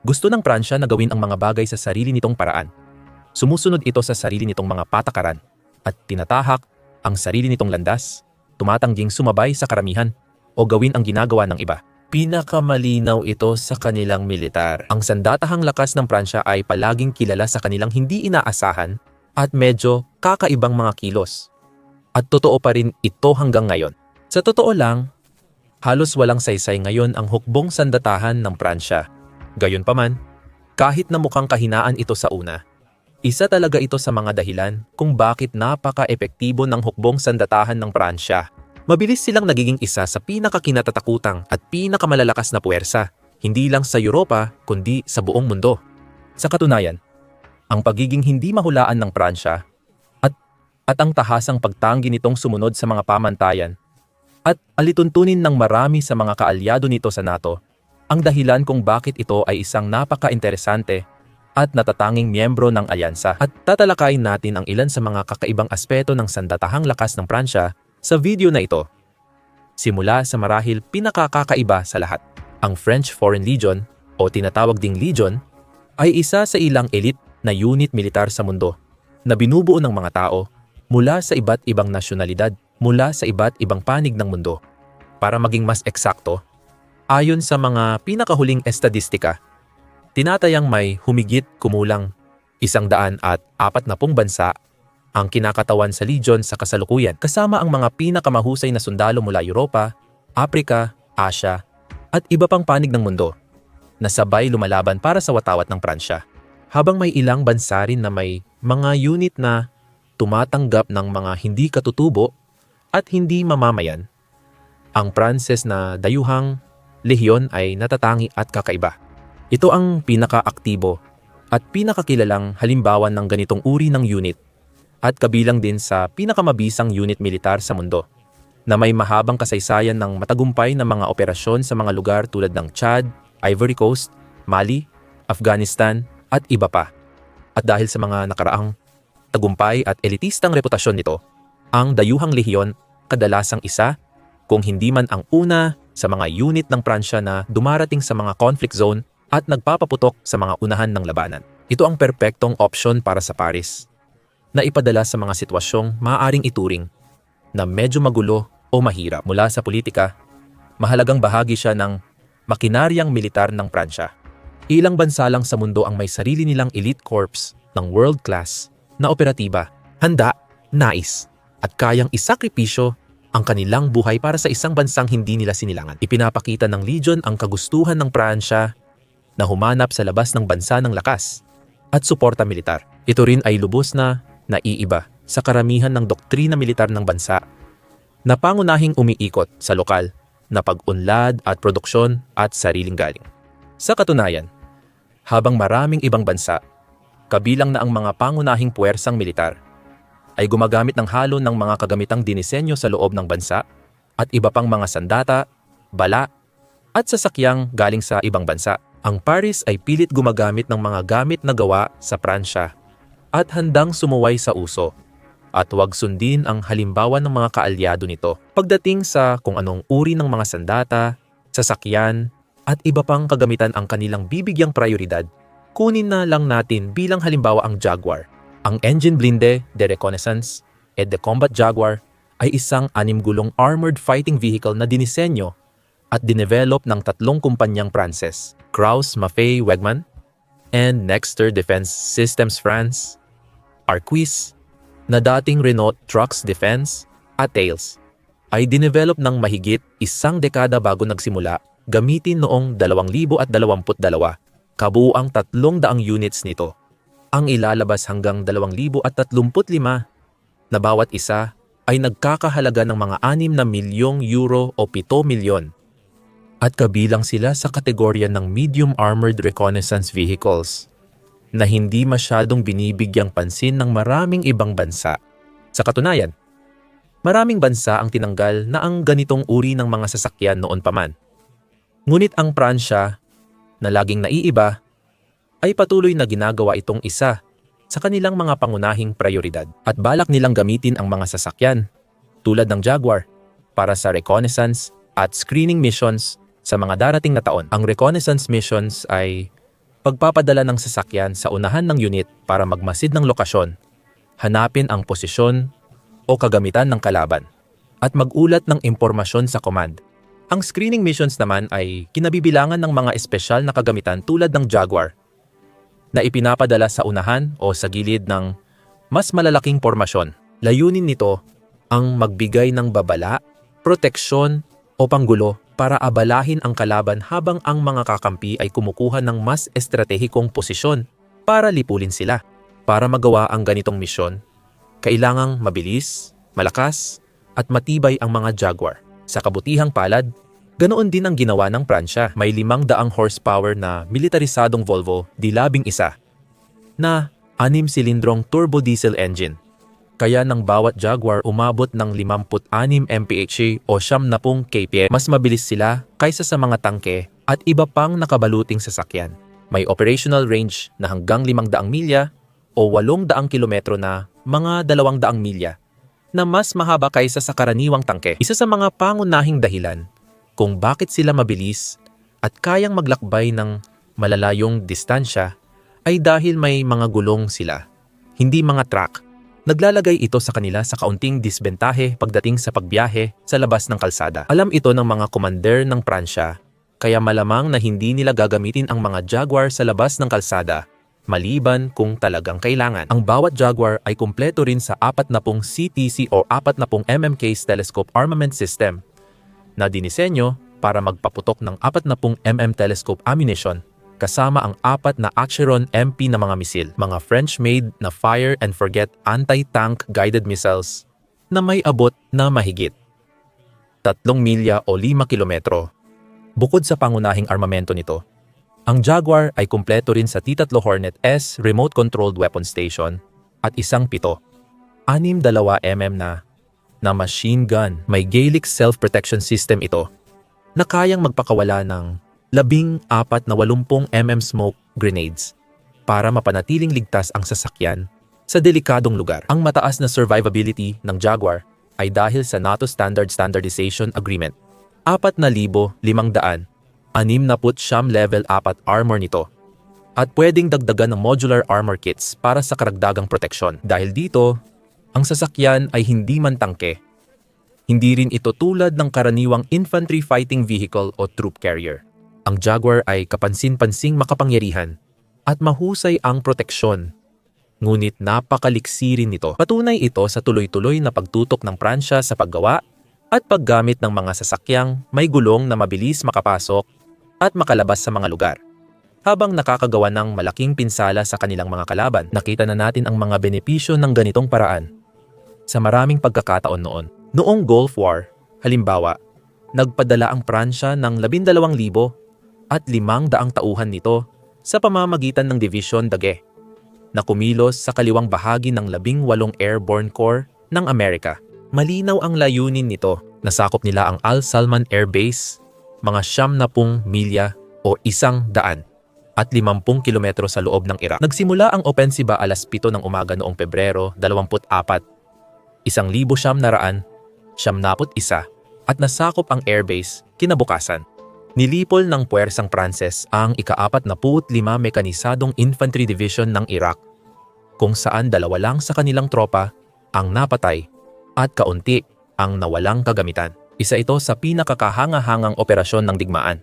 Gusto ng Pransya na gawin ang mga bagay sa sarili nitong paraan. Sumusunod ito sa sarili nitong mga patakaran at tinatahak ang sarili nitong landas, tumatangging sumabay sa karamihan o gawin ang ginagawa ng iba. Pinakamalinaw ito sa kanilang militar. Ang sandatahang lakas ng Pransya ay palaging kilala sa kanilang hindi inaasahan at medyo kakaibang mga kilos. At totoo pa rin ito hanggang ngayon. Sa totoo lang, halos walang saysay ngayon ang hukbong sandatahan ng Pransya. Gayunpaman, kahit na mukhang kahinaan ito sa una, isa talaga ito sa mga dahilan kung bakit napaka-epektibo ng hukbong sandatahan ng Pransya. Mabilis silang nagiging isa sa pinakakinatatakutang at pinakamalalakas na puwersa, hindi lang sa Europa kundi sa buong mundo. Sa katunayan, ang pagiging hindi mahulaan ng Pransya at ang tahasang pagtanggi nitong sumunod sa mga pamantayan at alituntunin ng marami sa mga kaalyado nito sa NATO ang dahilan kung bakit ito ay isang napaka-interesante at natatanging miyembro ng alyansa. At tatalakayin natin ang ilan sa mga kakaibang aspeto ng sandatahang lakas ng Pransya sa video na ito. Simula sa marahil pinakakakaiba sa lahat. Ang French Foreign Legion o tinatawag ding Legion ay isa sa ilang elite na unit militar sa mundo na binubuo ng mga tao mula sa iba't ibang nasyonalidad, mula sa iba't ibang panig ng mundo. Para maging mas eksakto, ayon sa mga pinakahuling estadistika, tinatayang may humigit kumulang 140 bansa ang kinakatawan sa Legion sa kasalukuyan, kasama ang mga pinakamahusay na sundalo mula Europa, Africa, Asia, at iba pang panig ng mundo na sabay lumalaban para sa watawat ng Pransya. Habang may ilang bansa rin na may mga unit na tumatanggap ng mga hindi katutubo at hindi mamamayan, ang Pranses na dayuhang Lehiyon ay natatangi at kakaiba. Ito ang pinaka-aktibo at pinakakilalang halimbawa ng ganitong uri ng unit at kabilang din sa pinakamabisang unit militar sa mundo na may mahabang kasaysayan ng matagumpay na mga operasyon sa mga lugar tulad ng Chad, Ivory Coast, Mali, Afghanistan at iba pa. At dahil sa mga nakaraang tagumpay at elitistang reputasyon nito, ang dayuhang Lehiyon kadalasang isa, kung hindi man ang una sa mga unit ng Pransya na dumarating sa mga conflict zone at nagpapaputok sa mga unahan ng labanan. Ito ang perpektong opsyon para sa Paris na ipadala sa mga sitwasyong maaaring ituring na medyo magulo o mahirap. Mula sa politika, mahalagang bahagi siya ng makinaryang militar ng Pransya. Ilang bansa lang sa mundo ang may sarili nilang elite corps ng world-class na operatiba, handa, nais, at kayang isakripisyo ang kanilang buhay para sa isang bansang hindi nila sinilangan. Ipinapakita ng Legion ang kagustuhan ng Pransya na humanap sa labas ng bansa ng lakas at suporta militar. Ito rin ay lubos na naiiba sa karamihan ng doktrina militar ng bansa na pangunahing umiikot sa lokal na pag-unlad at produksyon at sariling galing. Sa katunayan, habang maraming ibang bansa, kabilang na ang mga pangunahing puwersang militar, ay gumagamit ng halo ng mga kagamitang dinisenyo sa loob ng bansa at iba pang mga sandata, bala, at sasakyang galing sa ibang bansa. Ang Paris ay pilit gumagamit ng mga gamit na gawa sa Pransya at handang sumuway sa uso at huwag sundin ang halimbawa ng mga kaalyado nito. Pagdating sa kung anong uri ng mga sandata, sasakyan, at iba pang kagamitan ang kanilang bibigyang prioridad, kunin na lang natin bilang halimbawa ang Jaguar. Ang Engine Blindé de Reconnaissance et de Combat Jaguar ay isang 6-gulong armored fighting vehicle na dinisenyo at dinevelop ng 3 kumpanyang Pranses, Krauss Maffei Wegmann and Nexter Defense Systems France, Arquis, na dating Renault Trucks Defense at Thales, ay dinevelop ng mahigit 1 dekada bago nagsimula gamitin noong 2022, kabuuang 300 units nito. Ang ilalabas hanggang 2035 na bawat isa ay nagkakahalaga ng mga 6 na milyong euro o 7 milyon. At kabilang sila sa kategorya ng medium armored reconnaissance vehicles na hindi masyadong binibigyang pansin ng maraming ibang bansa. Sa katunayan, maraming bansa ang tinanggal na ang ganitong uri ng mga sasakyan noon pa man. Ngunit ang Pransya, na laging naiiba, ay patuloy na ginagawa itong isa sa kanilang mga pangunahing prioridad at balak nilang gamitin ang mga sasakyan tulad ng Jaguar para sa reconnaissance at screening missions sa mga darating na taon. Ang reconnaissance missions ay Pagpapadala ng sasakyan sa unahan ng unit para magmasid ng lokasyon, hanapin ang posisyon o kagamitan ng kalaban, at mag-ulat ng impormasyon sa command. Ang screening missions naman ay kinabibilangan ng mga espesyal na kagamitan tulad ng Jaguar na ipinapadala sa unahan o sa gilid ng mas malalaking pormasyon. Layunin nito ang magbigay ng babala, proteksyon o panggulo para abalahin ang kalaban habang ang mga kakampi ay kumukuha ng mas estratehikong posisyon para lipulin sila. Para magawa ang ganitong misyon, kailangang mabilis, malakas at matibay ang mga Jaguar. Sa kabutihang palad, ganoon din ang ginawa ng Pransya. May 500 horsepower na militarisadong Volvo D11 na 6-silindrong turbo diesel engine. Kaya ng bawat Jaguar umabot ng 56 mph o 70 kpm. Mas mabilis sila kaysa sa mga tangke at iba pang nakabaluting sasakyan. May operational range na hanggang 500 milya o 800 kilometro na mga 200 milya na mas mahaba kaysa sa karaniwang tangke. Isa sa mga pangunahing dahilan kung bakit sila mabilis at kayang maglakbay ng malalayong distansya ay dahil may mga gulong sila, hindi mga truck. Naglalagay ito sa kanila sa kaunting disbentahe pagdating sa pagbiyahe sa labas ng kalsada. Alam ito ng mga commander ng Pransya, kaya malamang na hindi nila gagamitin ang mga Jaguar sa labas ng kalsada maliban kung talagang kailangan. Ang bawat Jaguar ay kumpleto rin sa 40 CTC o 40 mmK telescope armament system na dinisenyo para magpaputok ng 40 mm telescope ammunition kasama ang 4 na Acheron MP na mga misil, mga French-made na fire and forget anti-tank guided missiles na may abot na mahigit 3 milya o 5 kilometro. Bukod sa pangunahing armamento nito, ang Jaguar ay kumpleto rin sa T-3 Hornet S remote-controlled weapon station at isang 6.2 mm na machine gun. May Galix self-protection system ito na kayang magpakawala ng 14 na 80 mm smoke grenades para mapanatiling ligtas ang sasakyan sa delikadong lugar. Ang mataas na survivability ng Jaguar ay dahil sa NATO Standardization Agreement. 4,500 level 4 armor nito at pwedeng dagdagan ng modular armor kits para sa karagdagang proteksyon. Dahil dito, ang sasakyan ay hindi man tangke. Hindi rin ito tulad ng karaniwang infantry fighting vehicle o troop carrier. Ang Jaguar ay kapansin-pansing makapangyarihan at mahusay ang proteksyon. Ngunit napakaliksi rin nito. Patunay ito sa tuloy-tuloy na pagtutok ng Pransya sa paggawa at paggamit ng mga sasakyang may gulong na mabilis makapasok at makalabas sa mga lugar. Habang nakakagawa ng malaking pinsala sa kanilang mga kalaban, nakita na natin ang mga benepisyo ng ganitong paraan sa maraming pagkakataon noon. Noong Gulf War, halimbawa, nagpadala ang Pransya ng 12,000 at 500 tauhan nito sa pamamagitan ng Division Daguet na kumilos sa kaliwang bahagi ng 18 Airborne Corps ng Amerika. Malinaw ang layunin nito. Nasakop nila ang Al Salman Air Base, mga 70 milya o 100 at 50 kilometro sa loob ng Iraq. Nagsimula ang opensiba alas 7 ng umaga noong Pebrero 24, 1971 at nasakop ang airbase kinabukasan. Nilipol ng puwersang Pranses ang ika-45 Mekanisadong Infantry Division ng Iraq, kung saan 2 lang sa kanilang tropa ang napatay at kaunti ang nawalang kagamitan. Isa ito sa pinakakahanga-hangang operasyon ng digmaan.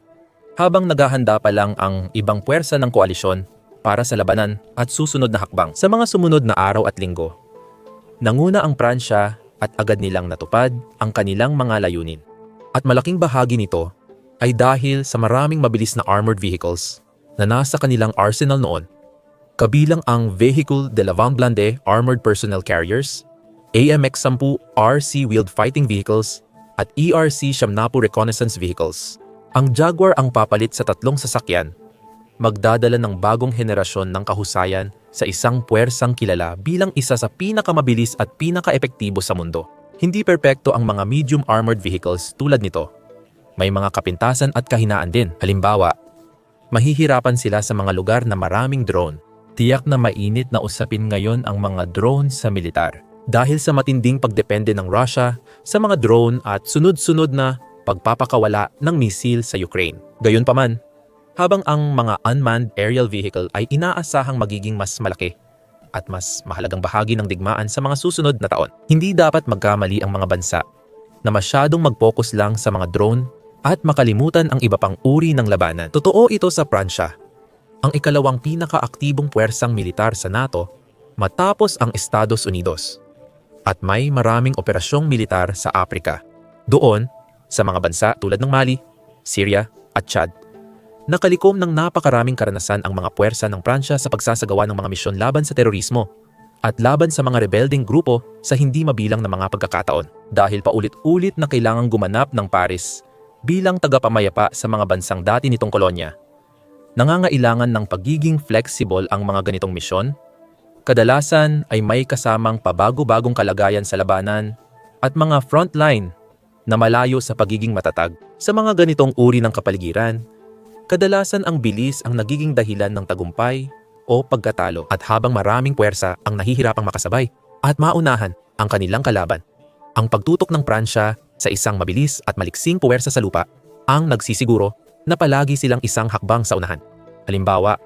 Habang naghahanda pa lang ang ibang puwersa ng koalisyon para sa labanan at susunod na hakbang. Sa mga sumunod na araw at linggo, nanguna ang Pransya at agad nilang natupad ang kanilang mga layunin. At malaking bahagi nito ay dahil sa maraming mabilis na armored vehicles na nasa kanilang arsenal noon, kabilang ang Véhicule de l'Avant Blindé Armored Personnel Carriers, AMX-10 RC Wheeled Fighting Vehicles, at ERC-70 Reconnaissance Vehicles. Ang Jaguar ang papalit sa 3 sasakyan, magdadala ng bagong henerasyon ng kahusayan sa isang puwersang kilala bilang isa sa pinakamabilis at pinaka-epektibo sa mundo. Hindi perpekto ang mga medium armored vehicles tulad nito. May mga kapintasan at kahinaan din. Halimbawa, mahihirapan sila sa mga lugar na maraming drone. Tiyak na mainit na usapin ngayon ang mga drone sa militar. Dahil sa matinding pagdepende ng Russia sa mga drone at sunod-sunod na pagpapakawala ng misil sa Ukraine. Gayunpaman, habang ang mga unmanned aerial vehicle ay inaasahang magiging mas malaki at mas mahalagang bahagi ng digmaan sa mga susunod na taon. Hindi dapat magkamali ang mga bansa na masyadong mag-focus lang sa mga drone at makalimutan ang iba pang uri ng labanan. Totoo ito sa Pransya, ang ikalawang pinakaaktibong puwersang militar sa NATO matapos ang Estados Unidos, at may maraming operasyong militar sa Afrika. Doon, sa mga bansa tulad ng Mali, Syria at Chad, nakalikom ng napakaraming karanasan ang mga puwersa ng Pransya sa pagsasagawa ng mga misyon laban sa terorismo at laban sa mga rebelding grupo sa hindi mabilang na mga pagkakataon. Dahil paulit-ulit na kailangang gumanap ng Paris bilang tagapamayapa sa mga bansang dati nitong kolonya, nangangailangan ng pagiging flexible ang mga ganitong misyon. Kadalasan ay may kasamang pabago-bagong kalagayan sa labanan at mga frontline na malayo sa pagiging matatag. Sa mga ganitong uri ng kapaligiran, kadalasan ang bilis ang nagiging dahilan ng tagumpay o pagkatalo, at habang maraming puwersa ang nahihirapang makasabay at maunahan ang kanilang kalaban, ang pagtutok ng Pransya sa isang mabilis at maliksing puwersa sa lupa ang nagsisiguro na palagi silang isang hakbang sa unahan. Halimbawa,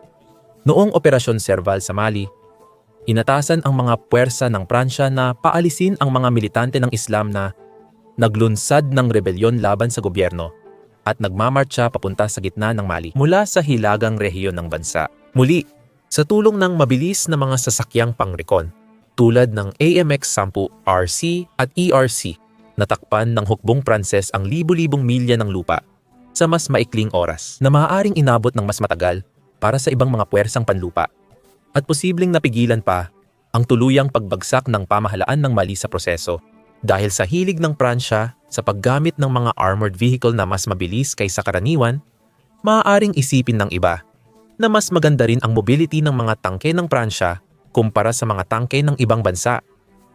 noong Operasyon Serval sa Mali, inatasan ang mga puwersa ng Pransya na paalisin ang mga militante ng Islam na naglunsad ng rebelyon laban sa gobyerno at nagmamarcha papunta sa gitna ng Mali mula sa hilagang rehiyon ng bansa. Muli, sa tulong ng mabilis na mga sasakyang pangrekon tulad ng AMX-10 RC at ERC, natakpan ng hukbong Pranses ang libu-libong milya ng lupa sa mas maikling oras na maaaring inabot ng mas matagal para sa ibang mga puwersang panlupa, at posibleng napigilan pa ang tuluyang pagbagsak ng pamahalaan ng Mali sa proseso. Dahil sa hilig ng Pransya sa paggamit ng mga armored vehicle na mas mabilis kaysa karaniwan, maaaring isipin ng iba na mas maganda rin ang mobility ng mga tangke ng Pransya kumpara sa mga tangke ng ibang bansa.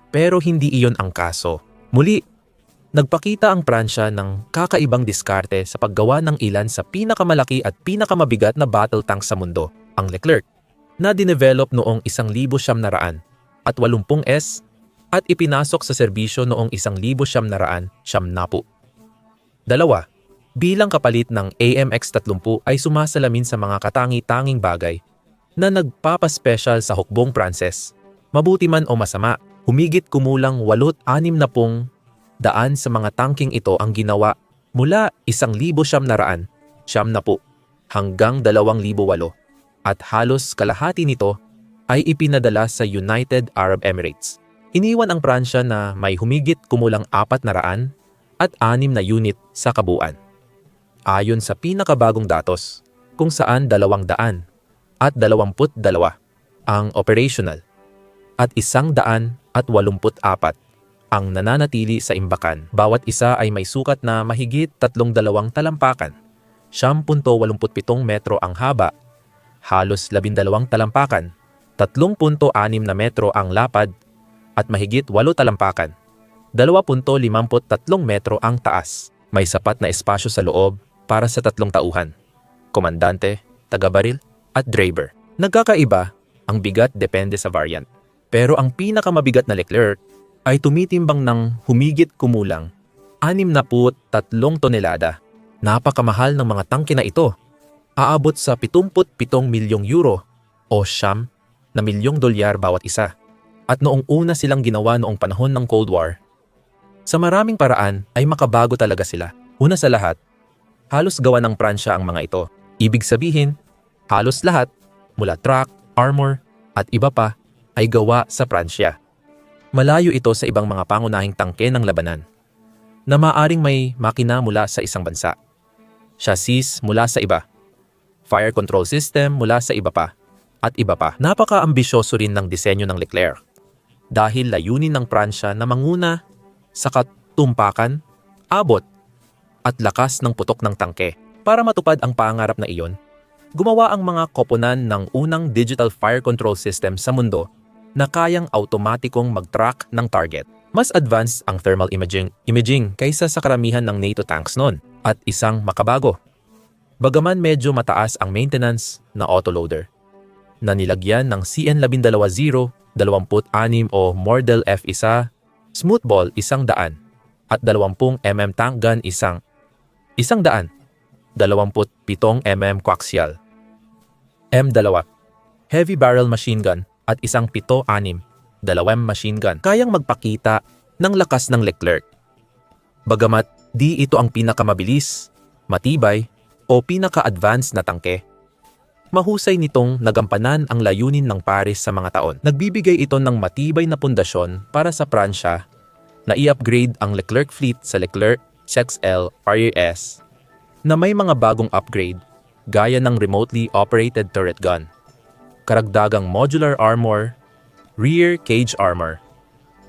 Pero hindi iyon ang kaso. Muli, nagpakita ang Pransya ng kakaibang diskarte sa paggawa ng ilan sa pinakamalaki at pinakamabigat na battle tank sa mundo, ang Leclerc, na dinevelop noong 1980 at 80s at ipinasok sa serbisyo noong 1990. Dalawa, bilang kapalit ng AMX-30 ay sumasalamin sa mga katangi-tanging bagay na nagpapaspecial sa hukbong Pranses. Mabuti man o masama, humigit kumulang 60 daan sa mga tangking ito ang ginawa mula 1970 hanggang 2008, at halos kalahati nito ay ipinadala sa United Arab Emirates. Iniwan ang Pransya na may humigit kumulang 400 at 6 na unit sa kabuuan. Ayon sa pinakabagong datos, kung saan 200 at 22 ang operational at 184 ang nananatili sa imbakan. Bawat isa ay may sukat na mahigit 32 talampakan, 10.87 metro ang haba, halos 12 talampakan, 3.6 na metro ang lapad, at mahigit 8 talampakan, 2.53 metro ang taas. May sapat na espasyo sa loob para sa 3 tauhan, komandante, taga-baril, at driver. Nagkakaiba ang bigat depende sa variant. Pero ang pinakamabigat na Leclerc ay tumitimbang ng humigit kumulang 63 tonelada. Napakamahal ng mga tangke na ito. Aabot sa 77 milyong euro o $9 milyong bawat isa. At noong una silang ginawa noong panahon ng Cold War, sa maraming paraan ay makabago talaga sila. Una sa lahat, halos gawa ng Pransya ang mga ito. Ibig sabihin, halos lahat, mula truck, armor, at iba pa, ay gawa sa Pransya. Malayo ito sa ibang mga pangunahing tangke ng labanan, na maaring may makina mula sa isang bansa, chassis mula sa iba, fire control system mula sa iba pa, at iba pa. Napaka-ambisyoso rin ng disenyo ng Leclerc, dahil layunin ng Pransya na manguna sa katumpakan, abot, at lakas ng putok ng tangke. Para matupad ang pangarap na iyon, gumawa ang mga koponan ng unang digital fire control system sa mundo na kayang automatikong mag-track ng target. Mas advanced ang thermal imaging kaysa sa karamihan ng NATO tanks noon, at isang makabago. Bagaman medyo mataas ang maintenance na autoloader, na nilagyan ng CN-120, 26 o Mordel F1, smoothball 100, at 20 tank gun 100. 27 mm coaxial. M2, heavy barrel machine gun at isang 7.6, 2 machine gun. Kayang magpakita ng lakas ng Leclerc. Bagamat di ito ang pinakamabilis, matibay o pinaka-advanced na tangke, mahusay nitong nagampanan ang layunin ng Paris sa mga taon. Nagbibigay ito ng matibay na pundasyon para sa Pransya na i-upgrade ang Leclerc fleet sa Leclerc XL RAS na may mga bagong upgrade gaya ng remotely operated turret gun, karagdagang modular armor, rear cage armor,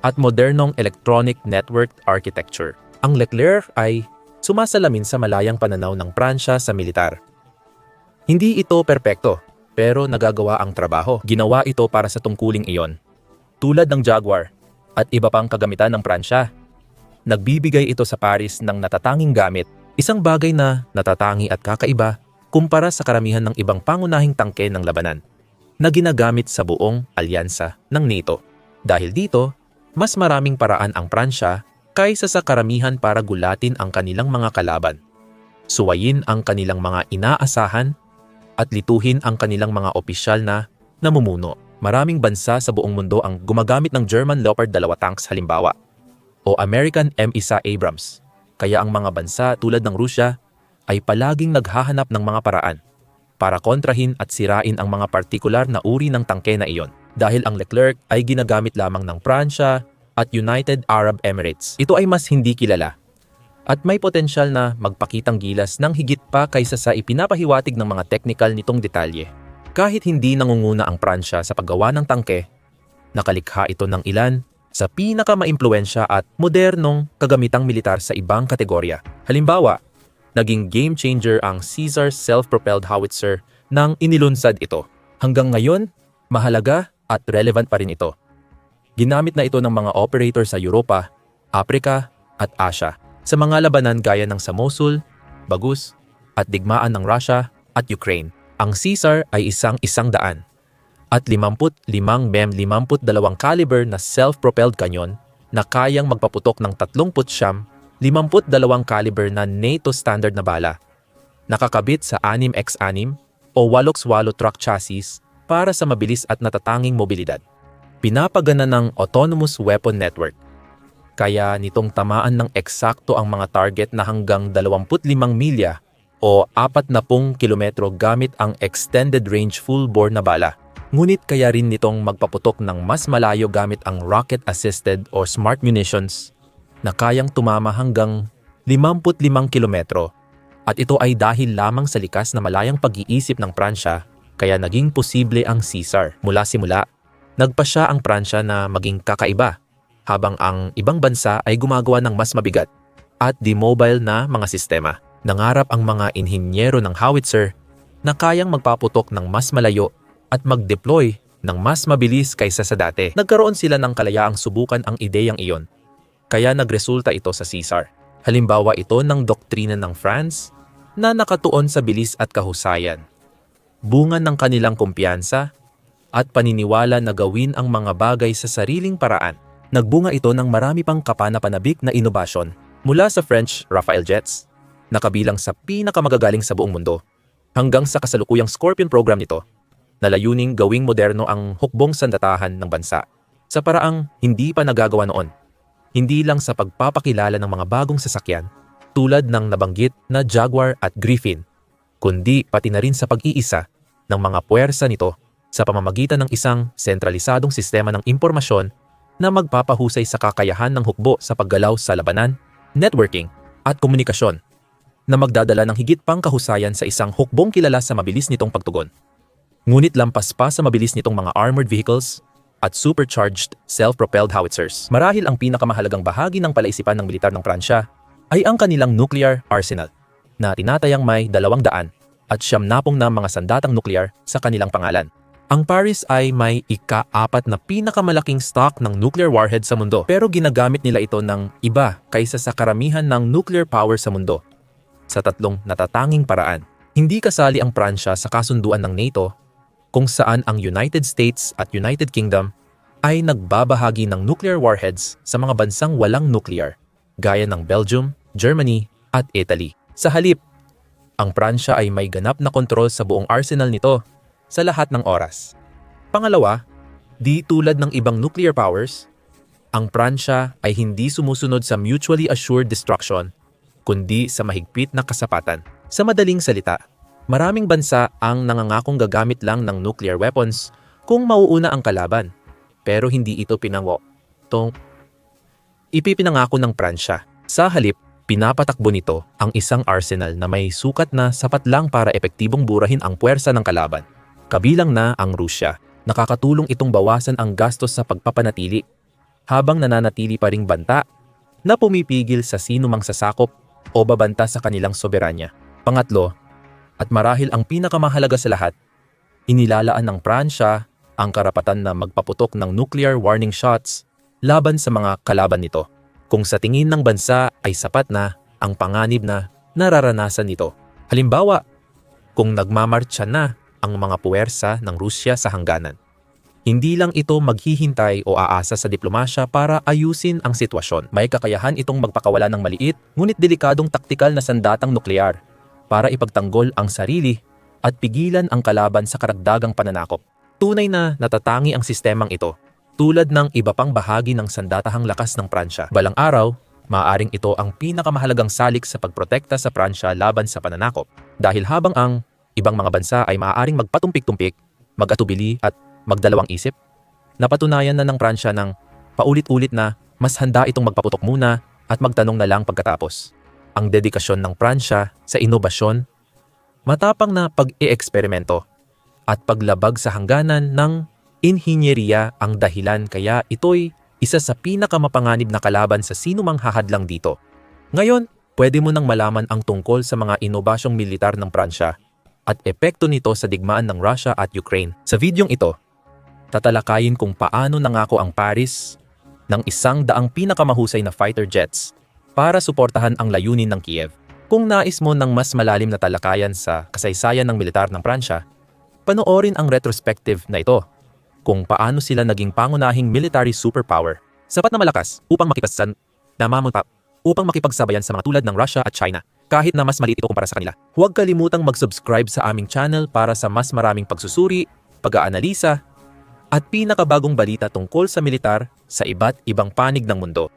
at modernong electronic networked architecture. Ang Leclerc ay sumasalamin sa malayang pananaw ng Pransya sa militar. Hindi ito perpekto, pero nagagawa ang trabaho. Ginawa ito para sa tungkuling iyon. Tulad ng Jaguar at iba pang kagamitan ng Pransya, nagbibigay ito sa Paris ng natatanging gamit, isang bagay na natatangi at kakaiba kumpara sa karamihan ng ibang pangunahing tangke ng labanan na ginagamit sa buong alyansa ng NATO. Dahil dito, mas maraming paraan ang Pransya kaysa sa karamihan para gulatin ang kanilang mga kalaban, suwayin ang kanilang mga inaasahan, at lituhin ang kanilang mga opisyal na namumuno. Maraming bansa sa buong mundo ang gumagamit ng German Leopard 2 tanks halimbawa, o American M1 Abrams. Kaya ang mga bansa tulad ng Rusya ay palaging naghahanap ng mga paraan para kontrahin at sirain ang mga partikular na uri ng tangke na iyon. Dahil ang Leclerc ay ginagamit lamang ng Pransya at United Arab Emirates, ito ay mas hindi kilala at may potensyal na magpakitang gilas ng higit pa kaysa sa ipinapahiwatig ng mga teknikal nitong detalye. Kahit hindi nangunguna ang Pransya sa paggawa ng tangke, nakalikha ito ng ilan sa pinakamaimpluwensya at modernong kagamitang militar sa ibang kategorya. Halimbawa, naging game changer ang Caesar self-propelled howitzer nang inilunsad ito. Hanggang ngayon, mahalaga at relevant pa rin ito. Ginamit na ito ng mga operator sa Europa, Africa at Asia sa mga labanan gaya ng sa Mosul, Bagus at digmaan ng Russia at Ukraine. Ang Caesar ay isang daan at 55 52 caliber na self-propelled kanyon na kayang magpaputok ng 39 52 caliber na NATO standard na bala. Nakakabit sa 6x6 o 8x8 truck chassis para sa mabilis at natatanging mobilidad. Pinapagana ng Autonomous Weapon Network, kaya nitong tamaan ng eksakto ang mga target na hanggang 25 milya o 40 kilometro gamit ang extended range full-bore na bala. Ngunit kaya rin nitong magpaputok ng mas malayo gamit ang rocket-assisted o smart munitions na kayang tumama hanggang 55 kilometro. At ito ay dahil lamang sa likas na malayang pag-iisip ng Pransya, kaya naging posible ang Caesar. Mula simula, nagpasya ang Pransya na maging kakaiba, habang ang ibang bansa ay gumagawa ng mas mabigat at demobile na mga sistema. Nangarap ang mga inhinyero ng howitzer na kayang magpaputok ng mas malayo at mag-deploy ng mas mabilis kaysa sa dati. Nagkaroon sila ng kalayaang subukan ang ideyang iyon, kaya nagresulta ito sa Caesar. Halimbawa ito ng doktrina ng France na nakatuon sa bilis at kahusayan, bunga ng kanilang kumpiyansa at paniniwala na gawin ang mga bagay sa sariling paraan. Nagbunga ito ng marami pang kapanapanabik na inobasyon, mula sa French Rafale jets, na kabilang sa pinakamagagaling sa buong mundo, hanggang sa kasalukuyang Scorpion program nito, na layuning gawing moderno ang hukbong sandatahan ng bansa, sa paraang hindi pa nagagawa noon. Hindi lang sa pagpapakilala ng mga bagong sasakyan, tulad ng nabanggit na Jaguar at Griffin, kundi pati na rin sa pag-iisa ng mga puwersa nito sa pamamagitan ng isang sentralisadong sistema ng impormasyon na magpapahusay sa kakayahan ng hukbo sa paggalaw sa labanan, networking, at komunikasyon, na magdadala ng higit pang kahusayan sa isang hukbong kilala sa mabilis nitong pagtugon. Ngunit lampas pa sa mabilis nitong mga armored vehicles at supercharged self-propelled howitzers. Marahil ang pinakamahalagang bahagi ng palaisipan ng militar ng Pransya ay ang kanilang nuclear arsenal, na tinatayang may 200 at 90 na mga sandatang nuklear sa kanilang pangalan. Ang Paris ay may ika-4 na pinakamalaking stock ng nuclear warhead sa mundo, pero ginagamit nila ito ng iba kaysa sa karamihan ng nuclear power sa mundo, sa 3 natatanging paraan. Hindi kasali ang Pransya sa kasunduan ng NATO, kung saan ang United States at United Kingdom ay nagbabahagi ng nuclear warheads sa mga bansang walang nuclear, gaya ng Belgium, Germany at Italy. Sa halip, Ang Pransya ay may ganap na kontrol sa buong arsenal nito sa lahat ng oras. Pangalawa, di tulad ng ibang nuclear powers, ang Pransya ay hindi sumusunod sa mutually assured destruction, kundi sa mahigpit na kasapatan. Sa madaling salita, maraming bansa ang nangangakong gagamit lang ng nuclear weapons kung mauuna ang kalaban, pero hindi ito ipipinangako ng Pransya. Sa halip, pinapatakbo nito ang isang arsenal na may sukat na sapat lang para epektibong burahin ang puwersa ng kalaban. Kabilang na ang Rusya. Nakakatulong itong bawasan ang gastos sa pagpapanatili, habang nananatili pa ring banta na pumipigil sa sinumang sasakop o babanta sa kanilang soberanya. Pangatlo, at marahil ang pinakamahalaga sa lahat, inilalaan ng Pransya ang karapatan na magpaputok ng nuclear warning shots laban sa mga kalaban nito, kung sa tingin ng bansa ay sapat na ang panganib na nararanasan nito. Halimbawa, kung nagmamartsa na ang mga puwersa ng Rusya sa hangganan. Hindi lang ito maghihintay o aasa sa diplomasya para ayusin ang sitwasyon. May kakayahan itong magpakawala ng maliit ngunit delikadong taktikal na sandatang nuklear para ipagtanggol ang sarili at pigilan ang kalaban sa karagdagang pananakop. Tunay na natatangi ang sistemang ito, tulad ng iba pang bahagi ng sandatahang lakas ng Pransya. Balang araw, maaaring ito ang pinakamahalagang salik sa pagprotekta sa Pransya laban sa pananakop. Dahil habang ang ibang mga bansa ay maaaring magpatumpik-tumpik, mag-atubili at magdalawang isip, napatunayan na ng Pransya ng paulit-ulit na mas handa itong magpaputok muna at magtanong na lang pagkatapos. Ang dedikasyon ng Pransya sa inobasyon, matapang na pag-e-eksperimento at paglabag sa hangganan ng inhinyeriya ang dahilan kaya ito'y isa sa pinakamapanganib na kalaban sa sinumang hahadlang dito. Ngayon, pwede mo nang malaman ang tungkol sa mga inobasyong militar ng Pransya at epekto nito sa digmaan ng Russia at Ukraine. Sa videong ito, tatalakayin kung paano nangako ang Paris ng 100 pinakamahusay na fighter jets para suportahan ang layunin ng Kiev. Kung nais mo ng mas malalim na talakayan sa kasaysayan ng militar ng Pransya, panoorin ang retrospective na ito kung paano sila naging pangunahing military superpower. Sapat na malakas upang makipagsabayan sa mga tulad ng Russia at China, kahit na mas maliit ito kumpara sa kanila. Huwag kalimutang mag-subscribe sa aming channel para sa mas maraming pagsusuri, pag-aanalisa, at pinakabagong balita tungkol sa militar sa iba't ibang panig ng mundo.